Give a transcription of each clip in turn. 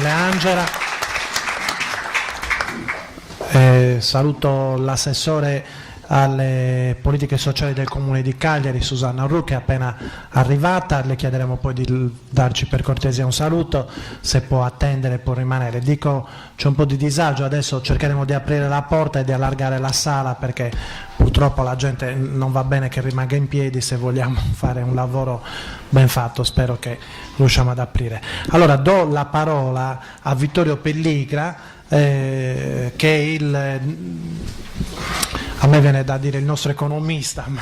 mille Angela. Saluto l'assessore alle politiche sociali del Comune di Cagliari, Susanna Ru, che è appena arrivata. Le chiederemo poi di darci per cortesia un saluto, se può attendere può rimanere. Dico, c'è un po' di disagio, adesso cercheremo di aprire la porta e di allargare la sala, perché purtroppo la gente non va bene che rimanga in piedi se vogliamo fare un lavoro ben fatto. Spero che riusciamo ad aprire. Allora do la parola a Vittorio Pelligra, che è a me viene da dire il nostro economista, ma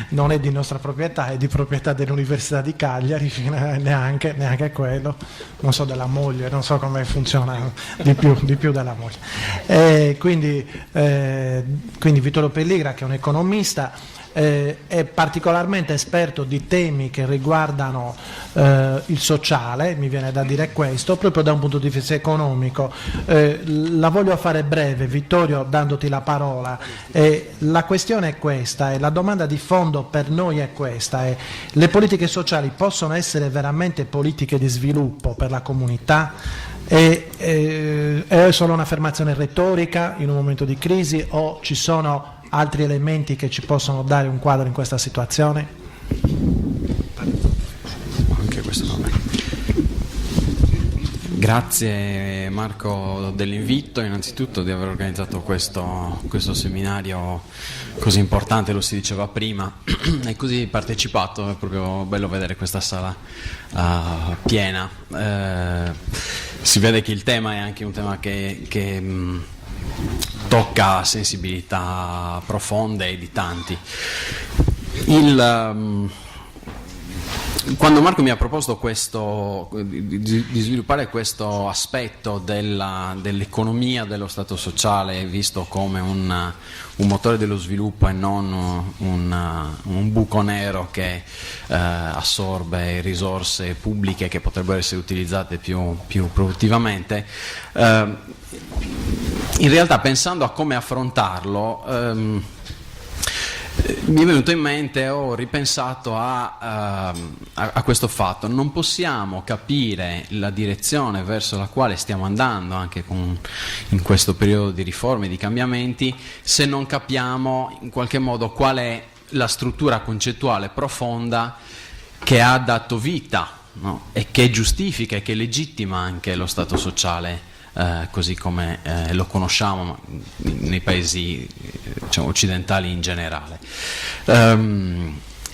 non è di nostra proprietà, è di proprietà dell'Università di Cagliari, neanche quello, non so della moglie, non so come funziona di più della moglie. Quindi Vittorio Pelligra, che è un economista, è particolarmente esperto di temi che riguardano il sociale, mi viene da dire questo, proprio da un punto di vista economico. La voglio fare breve, Vittorio, dandoti la parola. La questione è questa, e la domanda di fondo per noi è questa: le politiche sociali possono essere veramente politiche di sviluppo per la comunità? È solo un'affermazione retorica in un momento di crisi, o ci sono altri elementi che ci possono dare un quadro in questa situazione? Anche questo va bene. Grazie Marco dell'invito, innanzitutto di aver organizzato questo seminario così importante, lo si diceva prima, e così partecipato. È proprio bello vedere questa sala piena. Si vede che il tema è anche un tema che tocca sensibilità profonde e di tanti. Quando Marco mi ha proposto di sviluppare questo aspetto dell'economia dello Stato sociale visto come un motore dello sviluppo e non un buco nero che assorbe risorse pubbliche che potrebbero essere utilizzate più produttivamente, in realtà, pensando a come affrontarlo, mi è venuto in mente, ho ripensato a questo fatto: non possiamo capire la direzione verso la quale stiamo andando anche in questo periodo di riforme, di cambiamenti, se non capiamo in qualche modo qual è la struttura concettuale profonda che ha dato vita, no? E che giustifica e che legittima anche lo Stato sociale così come lo conosciamo nei paesi diciamo, occidentali in generale.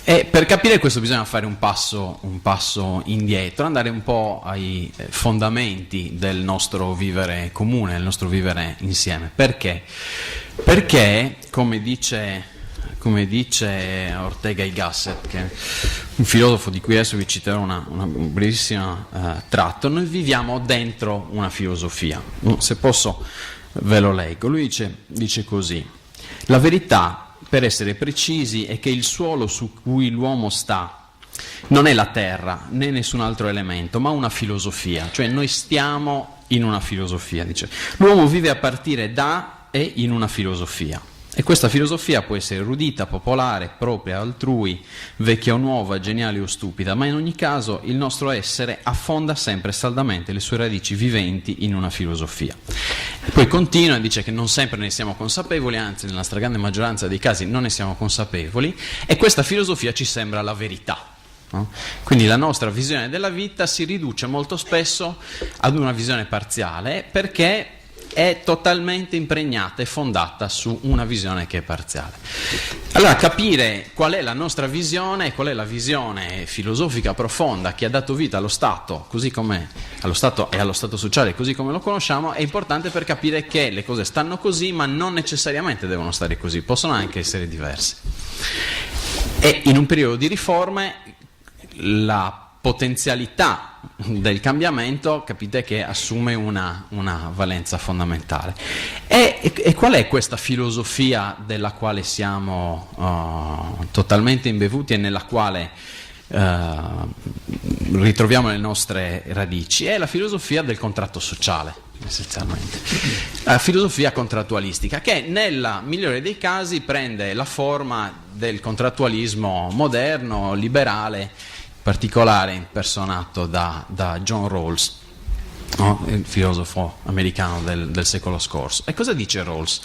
E per capire questo bisogna fare un passo indietro, andare un po' ai fondamenti del nostro vivere comune, del nostro vivere insieme. Perché? Perché, come dice Ortega y Gasset, che è un filosofo di cui adesso vi citerò una brevissima tratto, noi viviamo dentro una filosofia. Se posso ve lo leggo. Lui dice così: la verità, per essere precisi, è che il suolo su cui l'uomo sta non è la terra né nessun altro elemento, ma una filosofia. Cioè noi stiamo in una filosofia, dice. L'uomo vive a partire da e in una filosofia. E questa filosofia può essere erudita, popolare, propria, altrui, vecchia o nuova, geniale o stupida, ma in ogni caso il nostro essere affonda sempre saldamente le sue radici viventi in una filosofia. E poi continua e dice che non sempre ne siamo consapevoli, anzi nella stragrande maggioranza dei casi non ne siamo consapevoli, e questa filosofia ci sembra la verità. No? Quindi la nostra visione della vita si riduce molto spesso ad una visione parziale, perché è totalmente impregnata e fondata su una visione che è parziale. Allora, capire qual è la nostra visione, qual è la visione filosofica profonda che ha dato vita allo Stato, così come allo Stato e allo Stato sociale così come lo conosciamo, è importante per capire che le cose stanno così, ma non necessariamente devono stare così, possono anche essere diverse. E in un periodo di riforme la potenzialità del cambiamento, capite che assume una valenza fondamentale. E qual è questa filosofia della quale siamo totalmente imbevuti e nella quale ritroviamo le nostre radici? È la filosofia del contratto sociale, essenzialmente. La filosofia contrattualistica, che nella migliore dei casi prende la forma del contrattualismo moderno, liberale, particolare, impersonato da John Rawls. no? Il filosofo americano del secolo scorso. E cosa dice Rawls?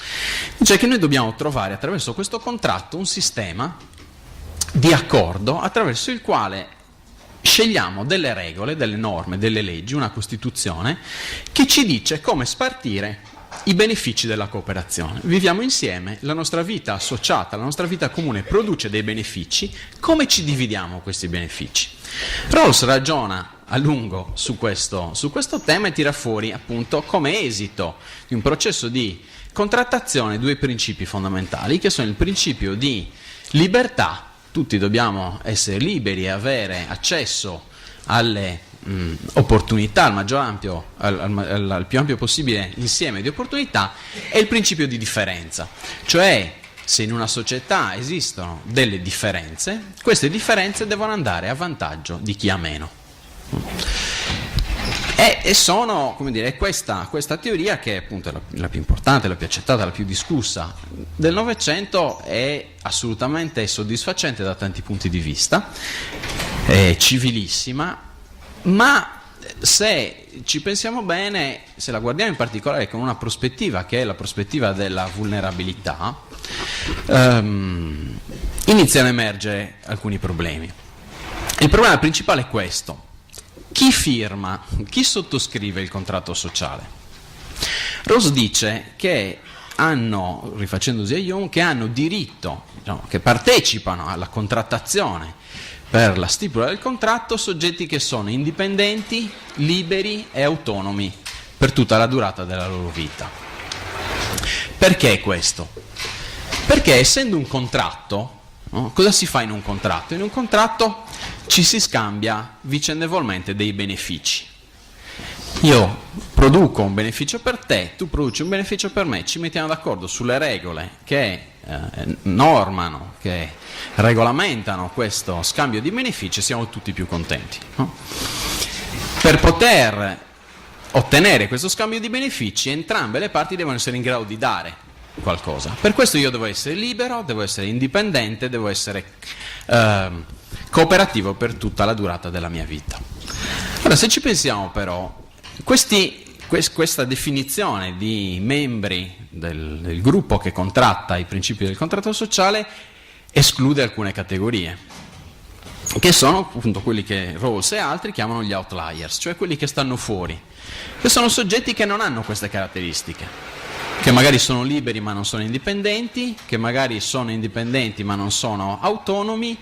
Dice che noi dobbiamo trovare attraverso questo contratto un sistema di accordo attraverso il quale scegliamo delle regole, delle norme, delle leggi, una Costituzione che ci dice come spartire i benefici della cooperazione. Viviamo insieme, la nostra vita associata, la nostra vita comune produce dei benefici, come ci dividiamo questi benefici? Rawls ragiona a lungo su questo tema e tira fuori appunto come esito di un processo di contrattazione due principi fondamentali, che sono il principio di libertà. Tutti dobbiamo essere liberi e avere accesso alle opportunità, al più ampio possibile insieme di opportunità, e il principio di differenza, cioè se in una società esistono delle differenze, queste differenze devono andare a vantaggio di chi ha meno. E sono, come dire, questa teoria, che è appunto la più importante, la più accettata, la più discussa del Novecento, è assolutamente soddisfacente da tanti punti di vista, è civilissima, ma se ci pensiamo bene, se la guardiamo in particolare con una prospettiva che è la prospettiva della vulnerabilità, iniziano a emergere alcuni problemi. Il problema principale è questo: chi firma, chi sottoscrive il contratto sociale? Rawls dice che hanno, rifacendosi a Jung, che hanno diritto, che partecipano alla contrattazione per la stipula del contratto soggetti che sono indipendenti, liberi e autonomi per tutta la durata della loro vita. Perché questo? Perché essendo un contratto, no? Cosa si fa in un contratto? In un contratto ci si scambia vicendevolmente dei benefici. Io produco un beneficio per te, tu produci un beneficio per me, ci mettiamo d'accordo sulle regole che normano, che regolamentano questo scambio di benefici, siamo tutti più contenti, no? Per poter ottenere questo scambio di benefici, entrambe le parti devono essere in grado di dare qualcosa. Per questo io devo essere libero, devo essere indipendente, devo essere cooperativo per tutta la durata della mia vita. Allora, se ci pensiamo però, questa definizione di membri del gruppo che contratta i principi del contratto sociale esclude alcune categorie, che sono appunto quelli che Rawls e altri chiamano gli outliers, cioè quelli che stanno fuori, che sono soggetti che non hanno queste caratteristiche, che magari sono liberi ma non sono indipendenti, che magari sono indipendenti ma non sono autonomi,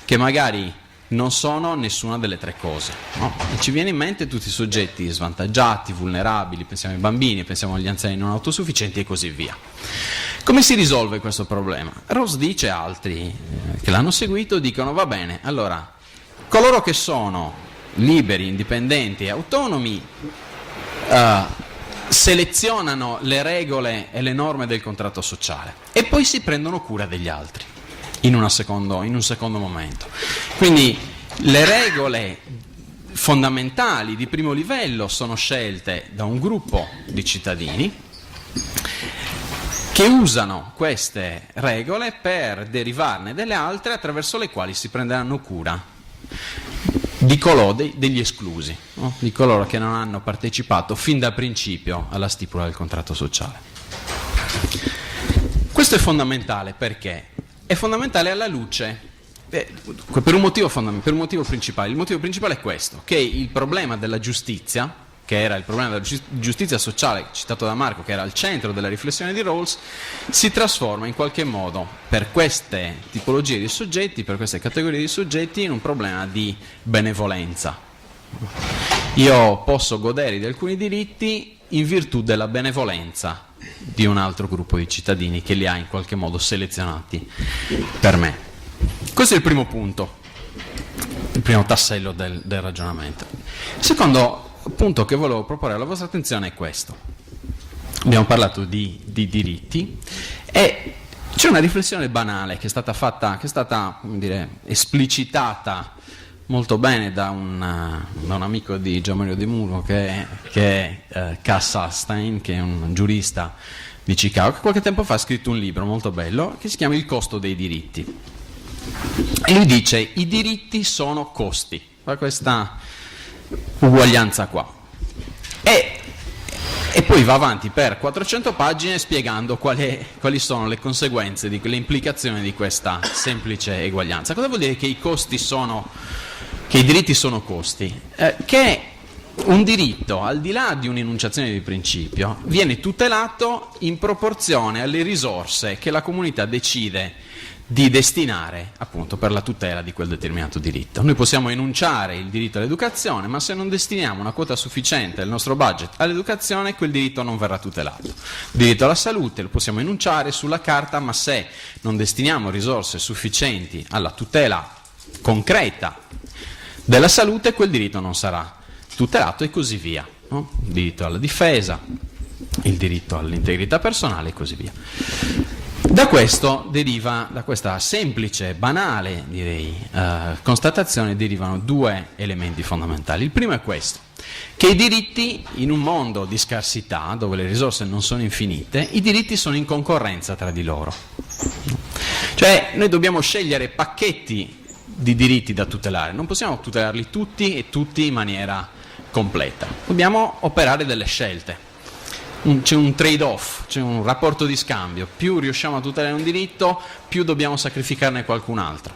che magari non sono nessuna delle tre cose, no? E ci viene in mente tutti i soggetti svantaggiati, vulnerabili, pensiamo ai bambini, pensiamo agli anziani non autosufficienti e così via. Come si risolve questo problema? Rawls dice, altri che l'hanno seguito dicono: va bene, allora coloro che sono liberi, indipendenti e autonomi selezionano le regole e le norme del contratto sociale e poi si prendono cura degli altri in un secondo momento. Quindi le regole fondamentali di primo livello sono scelte da un gruppo di cittadini che usano queste regole per derivarne delle altre attraverso le quali si prenderanno cura degli esclusi, no? Di coloro che non hanno partecipato fin da principio alla stipula del contratto sociale. Questo è fondamentale perché è fondamentale alla luce, per un motivo principale. Il motivo principale è questo, che il problema della giustizia, che era il problema della giustizia sociale citato da Marco, che era al centro della riflessione di Rawls, si trasforma in qualche modo per queste tipologie di soggetti, per queste categorie di soggetti, in un problema di benevolenza. Io posso godere di alcuni diritti in virtù della benevolenza di un altro gruppo di cittadini che li ha in qualche modo selezionati per me. Questo è il primo punto, il primo tassello del ragionamento. Il secondo punto che volevo proporre alla vostra attenzione è questo. Abbiamo parlato di diritti e c'è una riflessione banale che è stata fatta, che è stata, come dire, esplicitata molto bene da un amico di Gian Mario De Muro che è Cass Sunstein, che è un giurista di Chicago, che qualche tempo fa ha scritto un libro molto bello che si chiama Il costo dei diritti. E lui dice: i diritti sono costi, fa questa uguaglianza qua. E poi va avanti per 400 pagine spiegando quali sono le conseguenze, le implicazioni di questa semplice eguaglianza. Cosa vuol dire che i diritti sono costi? Che un diritto, al di là di un'enunciazione di principio, viene tutelato in proporzione alle risorse che la comunità decide di destinare appunto per la tutela di quel determinato diritto. Noi possiamo enunciare il diritto all'educazione, ma se non destiniamo una quota sufficiente del nostro budget all'educazione, quel diritto non verrà tutelato. Il diritto alla salute lo possiamo enunciare sulla carta, ma se non destiniamo risorse sufficienti alla tutela concreta della salute, quel diritto non sarà tutelato e così via, no? Il diritto alla difesa, il diritto all'integrità personale e così via. Da questa semplice, banale, direi, constatazione derivano due elementi fondamentali. Il primo è questo, che i diritti, in un mondo di scarsità, dove le risorse non sono infinite, i diritti sono in concorrenza tra di loro. Cioè, noi dobbiamo scegliere pacchetti di diritti da tutelare, non possiamo tutelarli tutti e tutti in maniera completa, dobbiamo operare delle scelte. C'è un trade-off, c'è un rapporto di scambio, più riusciamo a tutelare un diritto, più dobbiamo sacrificarne qualcun altro.